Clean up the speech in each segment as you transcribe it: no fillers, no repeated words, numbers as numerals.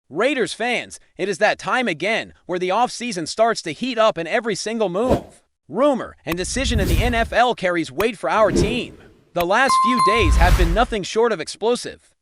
Raiders fans, it is that time again where the offseason starts to heat up and every single move, rumor, and decision in the NFL carries weight for our team. The last few days have been nothing short of explosive.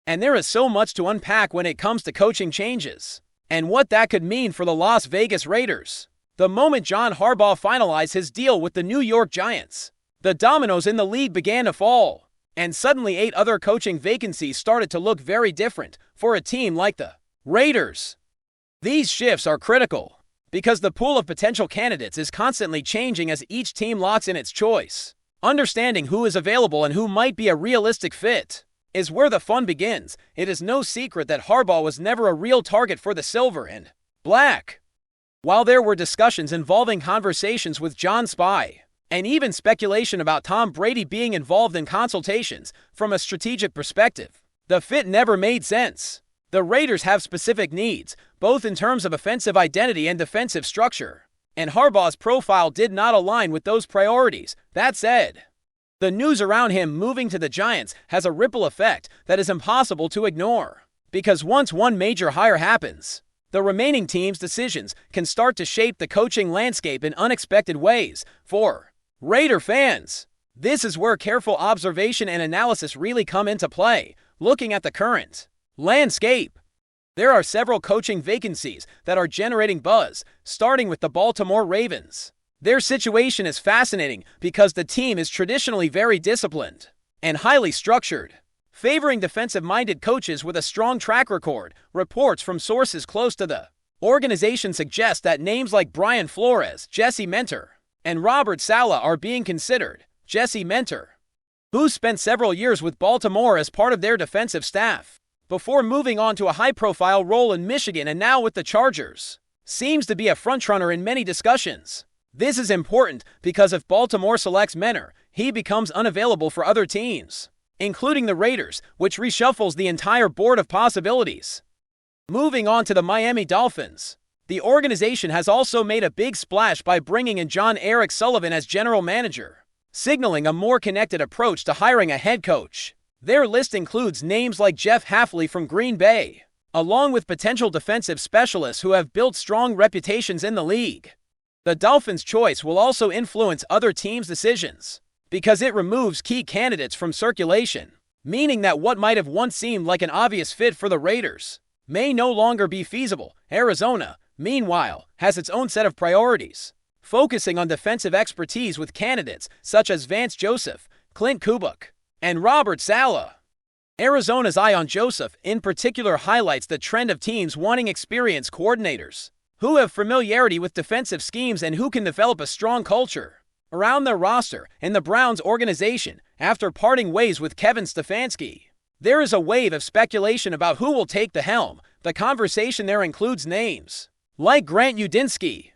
And there is so much to unpack when it comes to coaching changes, and what that could mean for the Las Vegas Raiders. The moment John Harbaugh finalized his deal with the New York Giants, the dominoes in the league began to fall, and suddenly 8 other coaching vacancies started to look very different for a team like the Raiders. These shifts are critical, because the pool of potential candidates is constantly changing as each team locks in its choice. Understanding who is available and who might be a realistic fit is where the fun begins. It is no secret that Harbaugh was never a real target for the silver and black. While there were discussions involving conversations with John Spy, and even speculation about Tom Brady being involved in consultations from a strategic perspective, the fit never made sense. The Raiders have specific needs, both in terms of offensive identity and defensive structure, and Harbaugh's profile did not align with those priorities. That said, the news around him moving to the Giants has a ripple effect that is impossible to ignore, because once one major hire happens, the remaining team's decisions can start to shape the coaching landscape in unexpected ways. For Raider fans, this is where careful observation and analysis really come into play. Looking at the current landscape, there are several coaching vacancies that are generating buzz, starting with the Baltimore Ravens. Their situation is fascinating because the team is traditionally very disciplined and highly structured, favoring defensive-minded coaches with a strong track record. Reports from sources close to the organization suggest that names like Brian Flores, Jesse Mentor, and Robert Saleh are being considered. Jesse Mentor, who spent several years with Baltimore as part of their defensive staff, before moving on to a high-profile role in Michigan and now with the Chargers, seems to be a frontrunner in many discussions. This is important because if Baltimore selects Mentor, he becomes unavailable for other teams, including the Raiders, which reshuffles the entire board of possibilities. Moving on to the Miami Dolphins, the organization has also made a big splash by bringing in John Eric Sullivan as general manager, signaling a more connected approach to hiring a head coach. Their list includes names like Jeff Hafley from Green Bay, along with potential defensive specialists who have built strong reputations in the league. The Dolphins' choice will also influence other teams' decisions, because it removes key candidates from circulation, meaning that what might have once seemed like an obvious fit for the Raiders may no longer be feasible. Arizona, meanwhile, has its own set of priorities, focusing on defensive expertise with candidates such as Vance Joseph, Clint Kubik, and Robert Saleh. Arizona's eye on Joseph in particular highlights the trend of teams wanting experienced coordinators who have familiarity with defensive schemes and who can develop a strong culture around their roster. In the Browns organization, after parting ways with Kevin Stefanski, there is a wave of speculation about who will take the helm. The conversation there includes names like Grant Udinski,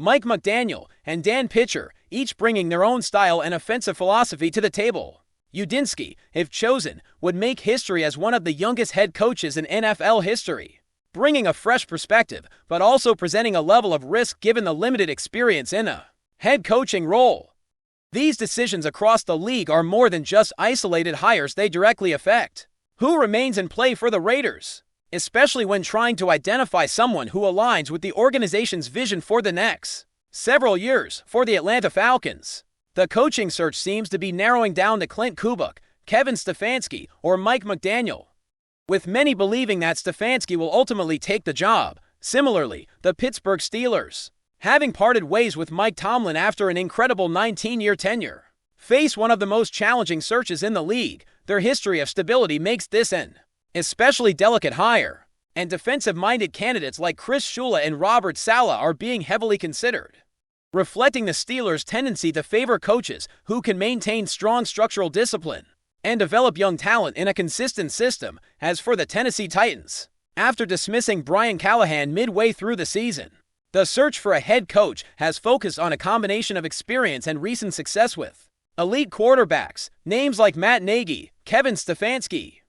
Mike McDaniel, and Dan Pitcher, each bringing their own style and offensive philosophy to the table. Udinski, if chosen, would make history as one of the youngest head coaches in NFL history, bringing a fresh perspective, but also presenting a level of risk given the limited experience in a head coaching role. These decisions across the league are more than just isolated hires. They directly affect who remains in play for the Raiders, especially when trying to identify someone who aligns with the organization's vision for the next several years. For the Atlanta Falcons, the coaching search seems to be narrowing down to Clint Kubik, Kevin Stefanski, or Mike McDaniel, with many believing that Stefanski will ultimately take the job. Similarly, the Pittsburgh Steelers, having parted ways with Mike Tomlin after an incredible 19-year tenure, face one of the most challenging searches in the league. Their history of stability makes this an especially delicate hire, and defensive-minded candidates like Chris Shula and Robert Saleh are being heavily considered, reflecting the Steelers' tendency to favor coaches who can maintain strong structural discipline and develop young talent in a consistent system. As for the Tennessee Titans, after dismissing Brian Callahan midway through the season, the search for a head coach has focused on a combination of experience and recent success with elite quarterbacks. Names like Matt Nagy, Kevin Stefanski,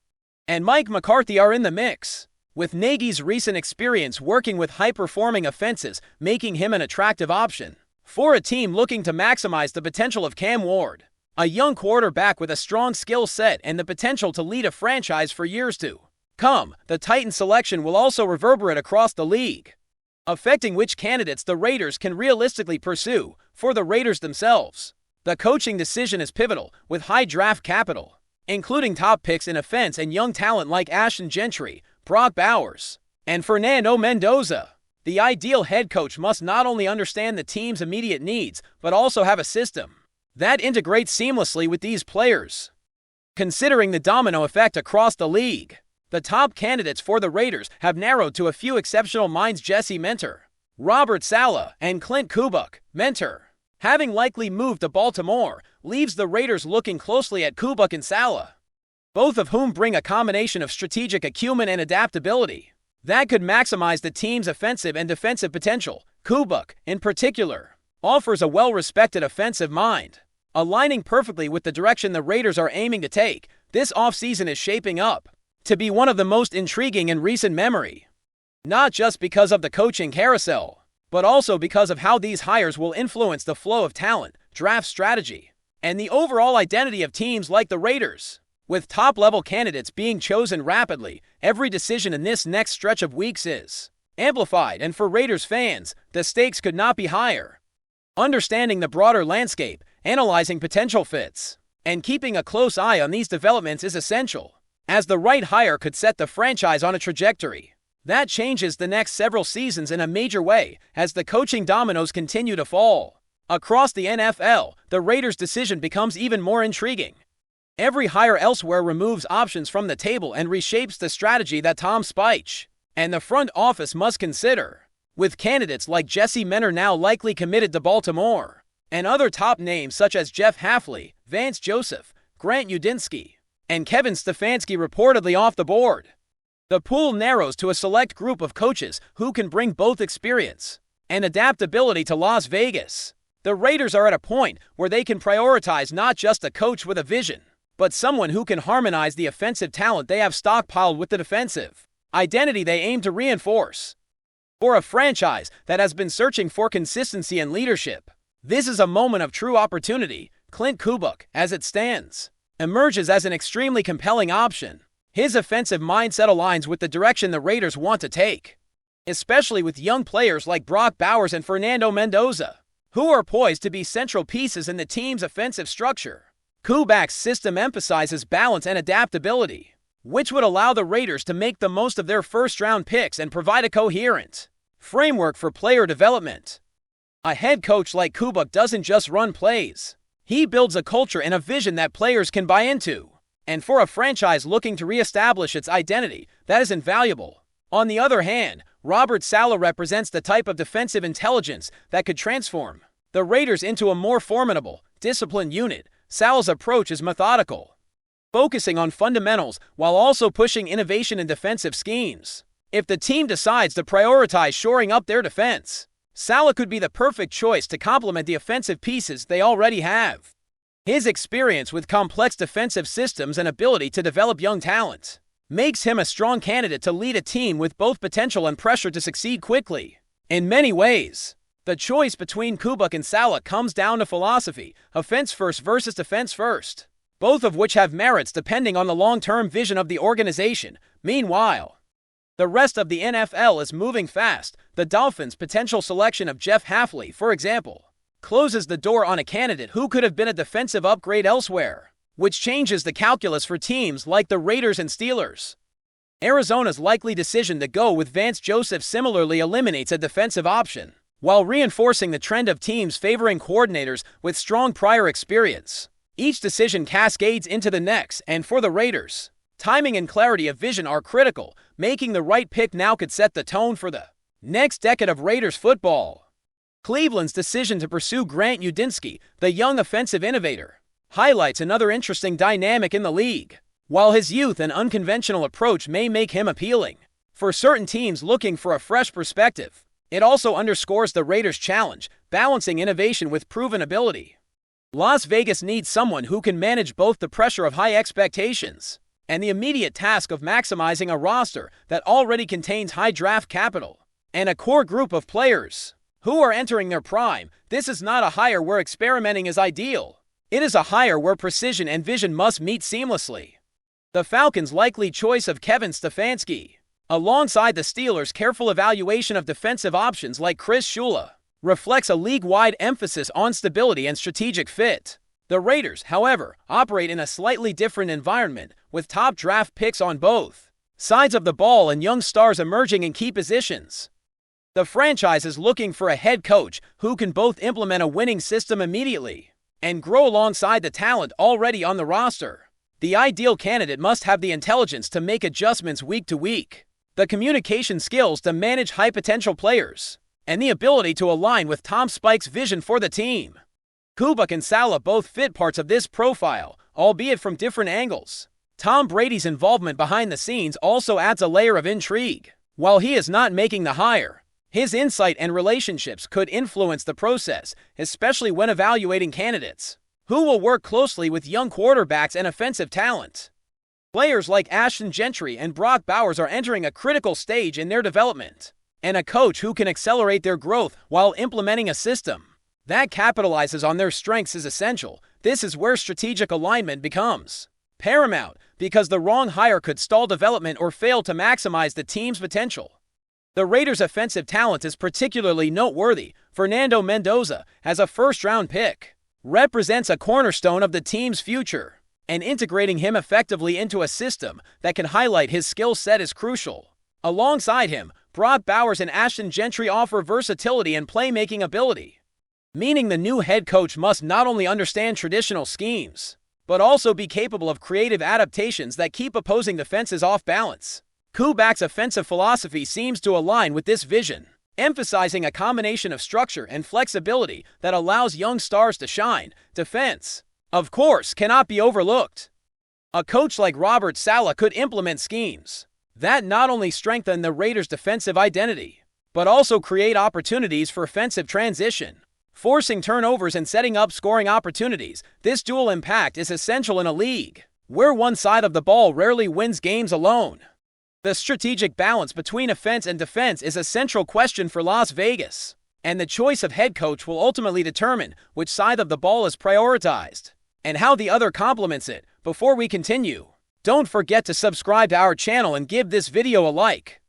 and Mike McCarthy are in the mix, with Nagy's recent experience working with high-performing offenses making him an attractive option for a team looking to maximize the potential of Cam Ward, a young quarterback with a strong skill set and the potential to lead a franchise for years to The Titan selection will also reverberate across the league, affecting which candidates the Raiders can realistically pursue. For the Raiders themselves, the coaching decision is pivotal, with high draft capital, including top picks in offense and young talent like Ashton Gentry, Brock Bowers, and Fernando Mendoza. The ideal head coach must not only understand the team's immediate needs, but also have a system that integrates seamlessly with these players. Considering the domino effect across the league, the top candidates for the Raiders have narrowed to a few exceptional minds: Jesse Mentor, Robert Saleh, and Clint Kubik. Mentor, having likely moved to Baltimore, leaves the Raiders looking closely at Kubik and Saleh, both of whom bring a combination of strategic acumen and adaptability that could maximize the team's offensive and defensive potential. Kubik, in particular, offers a well-respected offensive mind, aligning perfectly with the direction the Raiders are aiming to take. This offseason is shaping up to be one of the most intriguing in recent memory, not just because of the coaching carousel, but also because of how these hires will influence the flow of talent, draft strategy, and the overall identity of teams like the Raiders. With top-level candidates being chosen rapidly, every decision in this next stretch of weeks is amplified, and for Raiders fans, the stakes could not be higher. Understanding the broader landscape, analyzing potential fits, and keeping a close eye on these developments is essential, as the right hire could set the franchise on a trajectory that changes the next several seasons in a major way as the coaching dominoes continue to fall. Across the NFL, the Raiders' decision becomes even more intriguing. Every hire elsewhere removes options from the table and reshapes the strategy that Tom Speicher and the front office must consider. With candidates like Jesse Mentor now likely committed to Baltimore, and other top names such as Jeff Hafley, Vance Joseph, Grant Udinski, and Kevin Stefanski reportedly off the board, the pool narrows to a select group of coaches who can bring both experience and adaptability to Las Vegas. The Raiders are at a point where they can prioritize not just a coach with a vision, but someone who can harmonize the offensive talent they have stockpiled with the defensive identity they aim to reinforce. For a franchise that has been searching for consistency and leadership, this is a moment of true opportunity. Clint Kubik, as it stands, emerges as an extremely compelling option. His offensive mindset aligns with the direction the Raiders want to take, especially with young players like Brock Bowers and Fernando Mendoza, who are poised to be central pieces in the team's offensive structure. Kubik's system emphasizes balance and adaptability, which would allow the Raiders to make the most of their first-round picks and provide a coherent framework for player development. A head coach like Kubik doesn't just run plays. He builds a culture and a vision that players can buy into. And for a franchise looking to reestablish its identity, that is invaluable. On the other hand, Robert Saleh represents the type of defensive intelligence that could transform the Raiders into a more formidable, disciplined unit. Saleh's approach is methodical, focusing on fundamentals while also pushing innovation in defensive schemes. If the team decides to prioritize shoring up their defense, Saleh could be the perfect choice to complement the offensive pieces they already have. His experience with complex defensive systems and ability to develop young talent makes him a strong candidate to lead a team with both potential and pressure to succeed quickly. In many ways, the choice between Kubik and Saleh comes down to philosophy: offense first versus defense first, both of which have merits depending on the long-term vision of the organization. Meanwhile, the rest of the NFL is moving fast. The Dolphins' potential selection of Jeff Hafley, for example, closes the door on a candidate who could have been a defensive upgrade elsewhere, which changes the calculus for teams like the Raiders and Steelers. Arizona's likely decision to go with Vance Joseph similarly eliminates a defensive option, while reinforcing the trend of teams favoring coordinators with strong prior experience. Each decision cascades into the next, and for the Raiders, timing and clarity of vision are critical. Making the right pick now could set the tone for the next decade of Raiders football. Cleveland's decision to pursue Grant Udinski, the young offensive innovator, highlights another interesting dynamic in the league. While his youth and unconventional approach may make him appealing for certain teams looking for a fresh perspective, it also underscores the Raiders' challenge, balancing innovation with proven ability. Las Vegas needs someone who can manage both the pressure of high expectations and the immediate task of maximizing a roster that already contains high draft capital and a core group of players who are entering their prime. This is not a hire where experimenting is ideal. It is a hire where precision and vision must meet seamlessly. The Falcons' likely choice of Kevin Stefanski, alongside the Steelers' careful evaluation of defensive options like Chris Shula, reflects a league-wide emphasis on stability and strategic fit. The Raiders, however, operate in a slightly different environment, with top draft picks on both sides of the ball and young stars emerging in key positions. The franchise is looking for a head coach who can both implement a winning system immediately and grow alongside the talent already on the roster. The ideal candidate must have the intelligence to make adjustments week to week, the communication skills to manage high-potential players, and the ability to align with Tom Spike's vision for the team. Kubiak and Saleh both fit parts of this profile, albeit from different angles. Tom Brady's involvement behind the scenes also adds a layer of intrigue. While he is not making the hire, his insight and relationships could influence the process, especially when evaluating candidates who will work closely with young quarterbacks and offensive talent. Players like Ashton Gentry and Brock Bowers are entering a critical stage in their development, and a coach who can accelerate their growth while implementing a system that capitalizes on their strengths is essential. This is where strategic alignment becomes paramount, because the wrong hire could stall development or fail to maximize the team's potential. The Raiders' offensive talent is particularly noteworthy. Fernando Mendoza, as a first-round pick, represents a cornerstone of the team's future, and integrating him effectively into a system that can highlight his skill set is crucial. Alongside him, Brock Bowers and Ashton Gentry offer versatility and playmaking ability, meaning the new head coach must not only understand traditional schemes, but also be capable of creative adaptations that keep opposing defenses off balance. Kubiak's offensive philosophy seems to align with this vision, emphasizing a combination of structure and flexibility that allows young stars to shine. Defense, of course, cannot be overlooked. A coach like Robert Saleh could implement schemes that not only strengthen the Raiders' defensive identity, but also create opportunities for offensive transition, forcing turnovers and setting up scoring opportunities. This dual impact is essential in a league where one side of the ball rarely wins games alone. The strategic balance between offense and defense is a central question for Las Vegas, and the choice of head coach will ultimately determine which side of the ball is prioritized and how the other complements it. Before we continue, don't forget to subscribe to our channel and give this video a like.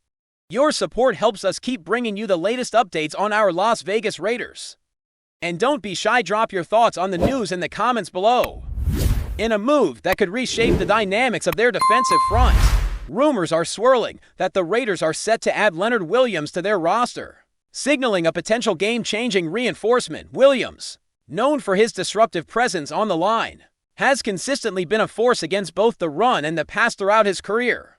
Your support helps us keep bringing you the latest updates on our Las Vegas Raiders. And don't be shy, drop your thoughts on the news in the comments below. In a move that could reshape the dynamics of their defensive front, rumors are swirling that the Raiders are set to add Leonard Williams to their roster, signaling a potential game-changing reinforcement. Williams, known for his disruptive presence on the line, has consistently been a force against both the run and the pass throughout his career.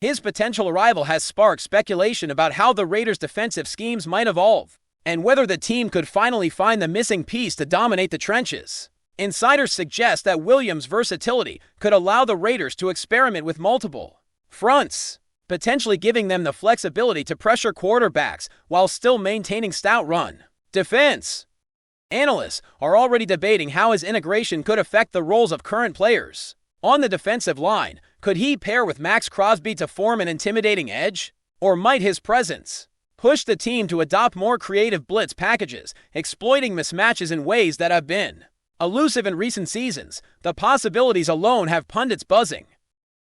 His potential arrival has sparked speculation about how the Raiders' defensive schemes might evolve, and whether the team could finally find the missing piece to dominate the trenches. Insiders suggest that Williams' versatility could allow the Raiders to experiment with multiple fronts, potentially giving them the flexibility to pressure quarterbacks while still maintaining stout run defense. Analysts are already debating how his integration could affect the roles of current players. On the defensive line, could he pair with Max Crosby to form an intimidating edge? Or might his presence push the team to adopt more creative blitz packages, exploiting mismatches in ways that have been elusive in recent seasons? The possibilities alone have pundits buzzing.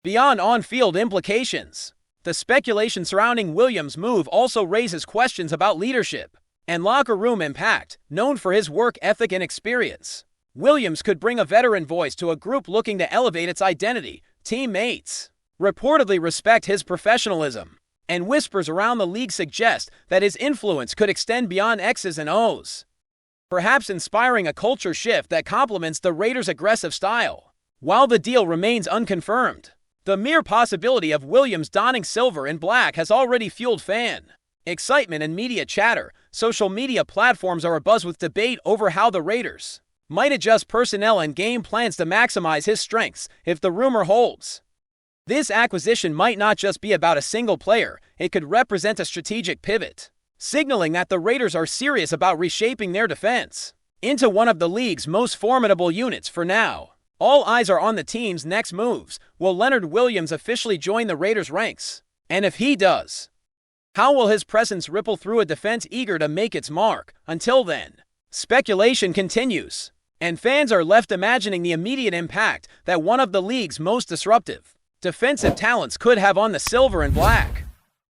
Beyond on-field implications, the speculation surrounding Williams' move also raises questions about leadership and locker room impact. Known for his work ethic and experience, Williams could bring a veteran voice to a group looking to elevate its identity. Teammates reportedly respect his professionalism, and whispers around the league suggest that his influence could extend beyond X's and O's, perhaps inspiring a culture shift that complements the Raiders' aggressive style. While the deal remains unconfirmed, the mere possibility of Williams donning silver and black has already fueled fan excitement and media chatter. Social media platforms are abuzz with debate over how the Raiders might adjust personnel and game plans to maximize his strengths. If the rumor holds, this acquisition might not just be about a single player, it could represent a strategic pivot, signaling that the Raiders are serious about reshaping their defense into one of the league's most formidable units. For now, all eyes are on the team's next moves. Will Leonard Williams officially join the Raiders' ranks? And if he does, how will his presence ripple through a defense eager to make its mark? Until then, speculation continues, and fans are left imagining the immediate impact that one of the league's most disruptive defensive talents could have on the silver and black.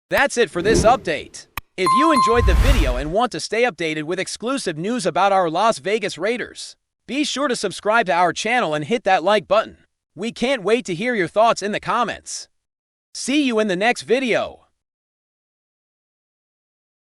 That's it for this update. If you enjoyed the video and want to stay updated with exclusive news about our Las Vegas Raiders, be sure to subscribe to our channel and hit that like button. We can't wait to hear your thoughts in the comments. See you in the next video.